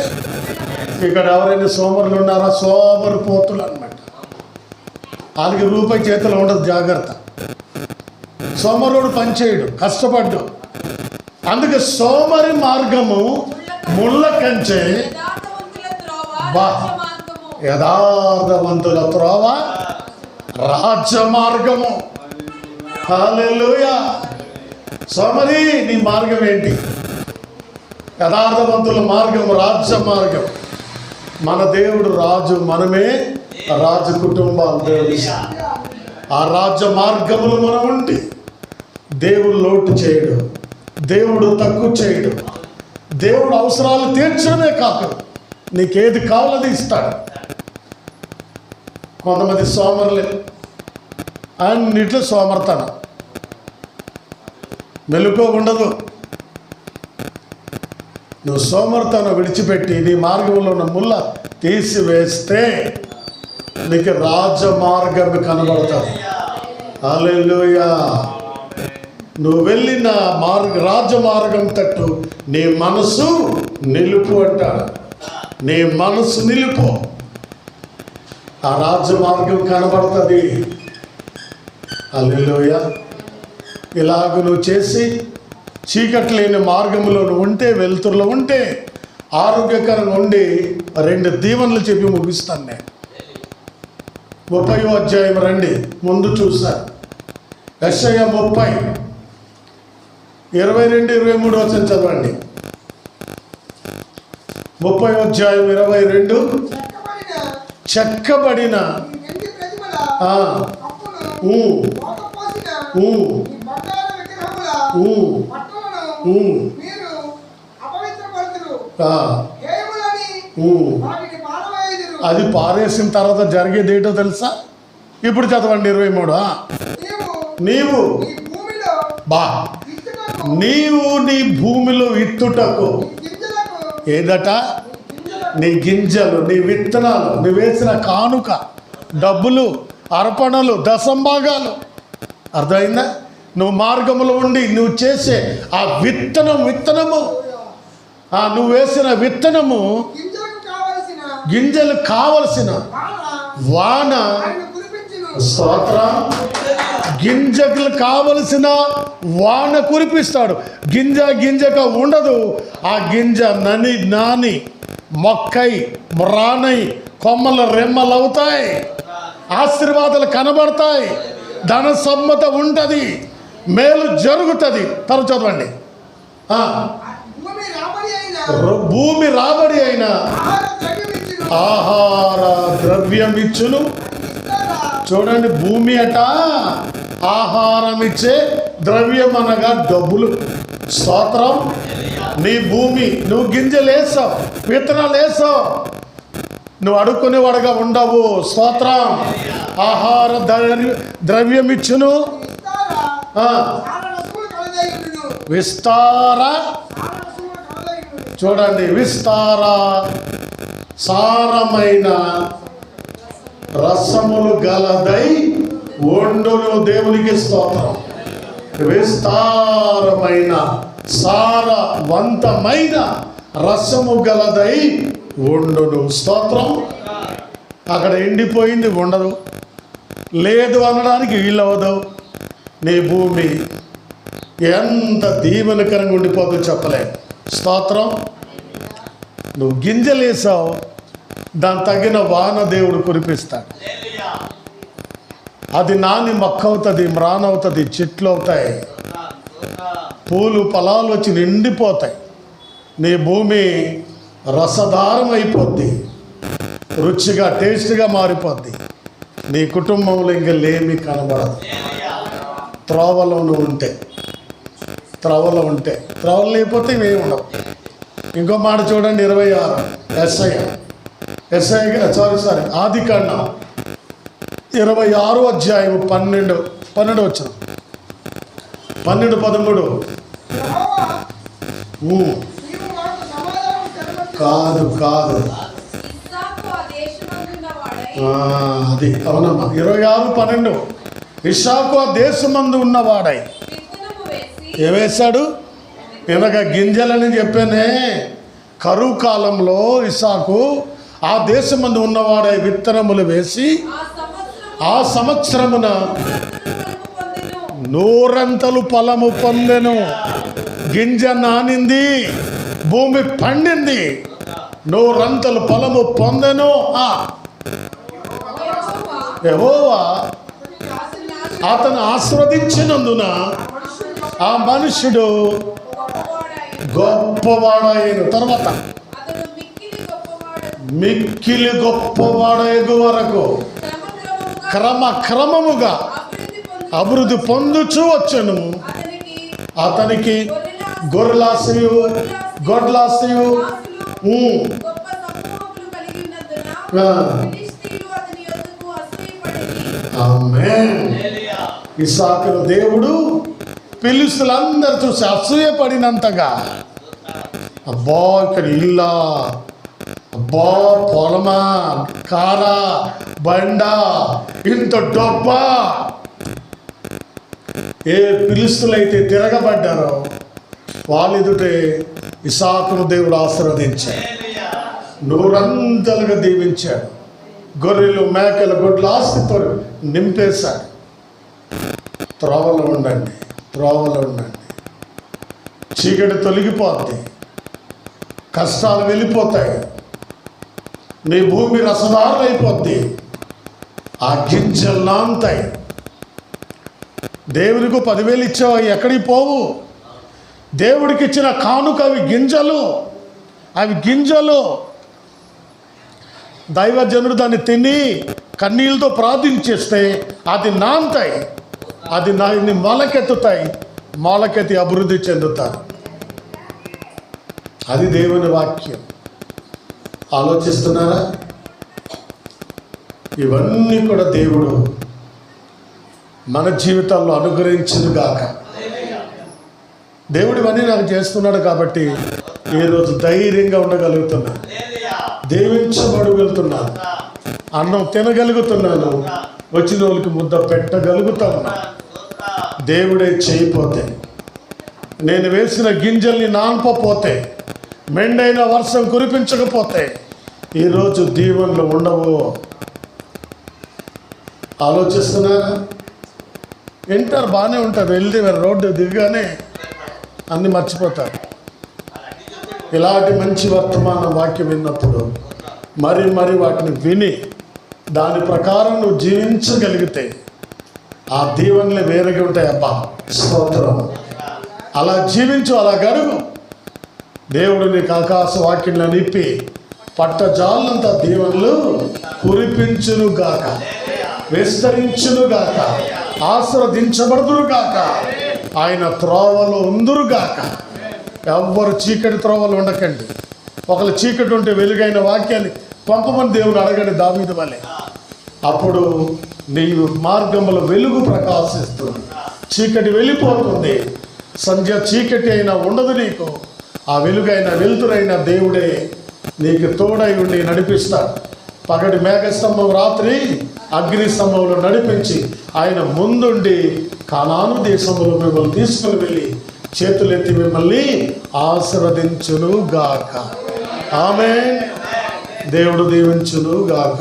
ఇక్కడ ఎవరైనా సోమరులు ఉన్నారా? సోమరి పోతులు అన్నమాట. వాళ్ళకి రూపాయి చేతిలో ఉండదు, జాగ్రత్త. సోమరుడు పనిచేయడు, కష్టపడ్డు. అందుకే సోమరి మార్గము ముళ్ళ కంచె, యథార్థవంతుల త్రోవ రాజ్య మార్గము. హల్లెలూయా. సోమరి, నీ మార్గం ఏంటి? యథార్థవంతుల మార్గం రాజ్య మార్గం. మన దేవుడు రాజు, మనమే రాజు కుటుంబాలు. దేవుడు ఆ రాజ్య మార్గములు మనం ఉండి, దేవుడు లోటు చేయడు, దేవుడు తక్కువ చేయడు. దేవుడు అవసరాలు తీర్చడమే కాక నీకేది కావాలని ఇస్తాడు. కొంతమంది సోమరులే, అన్నిట్లో సోమర్తనం, మెలుకో ఉండదు. నువ్వు సోమర్తనం విడిచిపెట్టి నీ మార్గంలో ఉన్న ముళ్ళ తీసివేస్తే నీకు రాజమార్గం కనబడుతుంది. హల్లెలూయా. నువ్వు వెళ్ళిన రాజమార్గం తట్టు నీ మనసు నిలుపు అంటాడు. నీ మనసు నిలుపు, ఆ రాజమార్గం కనబడుతుంది. హల్లెలూయా. ఇలాగ నువ్వు చేసి చీకటి లేని మార్గంలో నువ్వు ఉంటే, వెలుతురులో ఉంటే, ఆరోగ్యకరంగా ఉండి 2 దీవెనలు చెప్పి ముగిస్తాను నేను. 30వ అధ్యాయం రండి, ముందు చూశాను. యెషయా 30, 22-23 వచనం చదవండి. 30వ అధ్యాయం 22. చెక్కబడిన అది పారేసిన తర్వాత జరిగేది ఏంటో తెలుసా? ఇప్పుడు చదవండి 23. నీవు నీ భూమిలో విత్తుటకు ఏదట? నీ గింజలు, నీ విత్తనాలు, నువ్వు వేసిన కానుక, డబ్బులు, అర్పణలు, దశంభాగాలు. అర్థమైందా? నువ్వు మార్గంలో ఉండి నువ్వు చేసే ఆ విత్తనము, నువ్వు వేసిన విత్తనము, గింజలు కావలసిన వాన, స్తోత్రం, గింజకు కావలసిన వాన కురిపిస్తాడు. గింజగా ఉండదు. ఆ గింజ నాని మొక్కై మ్రానై కొమ్మల రెమ్మలవుతాయి. ఆశీర్వాదాలు కనబడతాయి. ధన సమ్మత ఉంటుంది, మేలు జరుగుతుంది. తర్వాత చదవండి. భూమి రాబడి అయిన ఆహార ద్రవ్యం ఇచ్చును. చూడండి, భూమి అట ఆహారం ఇచ్చే ద్రవ్యం అనగా డబ్బులు. స్తోత్రం. నీ భూమి, నువ్వు గింజలు వేసావు, విత్తనాలు వేసావు, నువ్వు అడుక్కునేవాడుగా ఉండవు. స్తోత్రం. ఆహార ద్రవ్యం ఇచ్చును. విస్తార, చూడండి, విస్తార సారమైన రసములు గలదై వండును. దేవునికి స్తోత్రం. విస్తారమైన సారవంతమైన రసము గలదై వండును. స్తోత్రం. అక్కడ ఎండిపోయింది ఉండదు, లేదు అనడానికి వీలవదు. నీ భూమి ఎంత దీవెనకరంగా ఉండిపోతుందో చెప్పలేదు. స్తోత్రం. నువ్వు గింజలు వేసావు, దాని తగిన వాన దేవుడు కురిపిస్తాడు. అది నాని మొక్కవుతుంది, మ్రానవుతుంది, చెట్లు అవుతాయి, పూలు ఫలాలు వచ్చి నిండిపోతాయి. నీ భూమి రసధారం అయిపోద్ది, రుచిగా టేస్ట్గా మారిపోద్ది. నీ కుటుంబంలో ఇంకా లేమి కనబడదు. త్రోవలో నువ్వు ఉంటే, త్రోవలో లేకపోతే ఇవేమి ఉండవు. ఇంకో మాట చూడండి, 26 ఆదికాండం 26 అధ్యాయం 12 వచ్చిన 12-13. కాదు అది అవునమ్మా. 26:12 ఇస్సాకు ఆ దేశమందు ఉన్నవాడై ఏమేశాడు? వెనక గింజలని చెప్పానే. కరువు కాలంలో ఇస్సాకు ఆ దేశమందు ఉన్నవాడై విత్తనములు వేసి ఆ సంవత్సరమున 100 ఫలము పొందెను. గింజ నానింది, భూమి పండింది, 100 ఫలము పొందెను. యెహోవా అతను ఆశీర్వదించినందున ఆ మనుషుడు గొప్పవాడైన తర్వాత మిక్కిలి గొప్పవాడైన వరకు క్రమముగా అభివృద్ధి పొందుచూ వచ్చను. అతనికి గొర్రెలాశయు గొడ్లాశయు ఇస్సాకును దేవుడు ఫిలిష్తీయులందరూ చూసి అసూయపడినంతగా, అబ్బా ఇక్కడ ఇల్లా, అబ్బా పొలమా, కారా, బండా, ఇంత డబ్బా. ఏ ఫిలిష్తీయులైతే తిరగబడ్డారో వాళ్ళ ఎదుటే ఇస్సాకును దేవుడు ఆశీర్వదించాడు, 100 దీవించాడు. గొర్రెలు, మేకలు, గొడ్ల ఆస్తితో నింపేశాడు. త్రోవలో ఉండండి. చీకటి తొలగిపోద్ది, కష్టాలు వెళ్ళిపోతాయి, నీ భూమి రసదారులు అయిపోద్ది, ఆ గింజలు నాంతాయి. దేవునికి 10,000 ఇచ్చావు, ఎక్కడికి పోవు. దేవుడికి ఇచ్చిన కానుక అవి గింజలు. దైవజనుడు దాన్ని తిని కన్నీళ్ళతో ప్రార్థించేస్తే అది నాంతాయి, అది మొలకెత్తుతాయి, మొలకెత్తి అభివృద్ధి చెందుతారు. అది దేవుని వాక్యం. ఆలోచిస్తున్నారా? ఇవన్నీ కూడా దేవుడు మన జీవితాల్లో అనుగ్రహించునుగాక. దేవుడు ఇవన్నీ నాకు చేస్తున్నాడు కాబట్టి ఈరోజు ధైర్యంగా ఉండగలుగుతున్నాను, దీవించబడగలుగుతున్నాను, అన్నం తినగలుగుతున్నాను, వచ్చిన వాళ్ళకి ముద్ద పెట్టగలుగుతాను. దేవుడే చేయపోతే, నేను వేసిన గింజల్ని నానకపోతే, మెండైన వర్షం కురిపించకపోతే ఈరోజు దీవెనలు ఉండవు. ఆలోచిస్తున్నారా? వింటారు, బాగానే ఉంటారు, వెళ్తే రోడ్డు దిగగానే అన్నీ మర్చిపోతారు. ఇలాంటి మంచి వర్తమాన వాక్యం విన్నప్పుడు మరి వాటిని విని దాని ప్రకారం నువ్వు జీవించగలిగితే ఆ దీవెనలు వేరేగా ఉంటాయి. అబ్బా స్తోత్రం. అలా జీవించు, అలా గడుగు. దేవుడు నీకు ఆకాశ వాక్యంలో నిప్పి పట్టజాలంత దీవెనలు కురిపించునుగాక, విస్తరించునుగాక, ఆశీర్వదించబడుదురుగాక, ఆయన త్రోవలో ఉందురుగాక. ఎవ్వరు చీకటి త్రోవలు ఉండకండి. ఒకళ్ళు చీకటి ఉంటే వెలుగైన వాక్యాన్ని పంపమని దేవుడు అడగండి దావీదు వలె. అప్పుడు నీ మార్గంలో వెలుగు ప్రకాశిస్తుంది, చీకటి వెళ్ళిపోతుంది. సంధ్య చీకటి అయినా ఉండదు నీకు. ఆ వెలుగైన వెలుతురైన దేవుడే నీకు తోడై ఉండి నడిపిస్తాడు. పగటి మేఘస్తంభం, రాత్రి అగ్ని స్తంభంలో నడిపించి ఆయన ముందుండి కానాను దేశంలో మిమ్మల్ని తీసుకుని వెళ్ళి చేతులెత్తి మిమ్మల్ని ఆశీర్వదించును గాక. ఆమేన్. దేవుడు దీవించును గాక.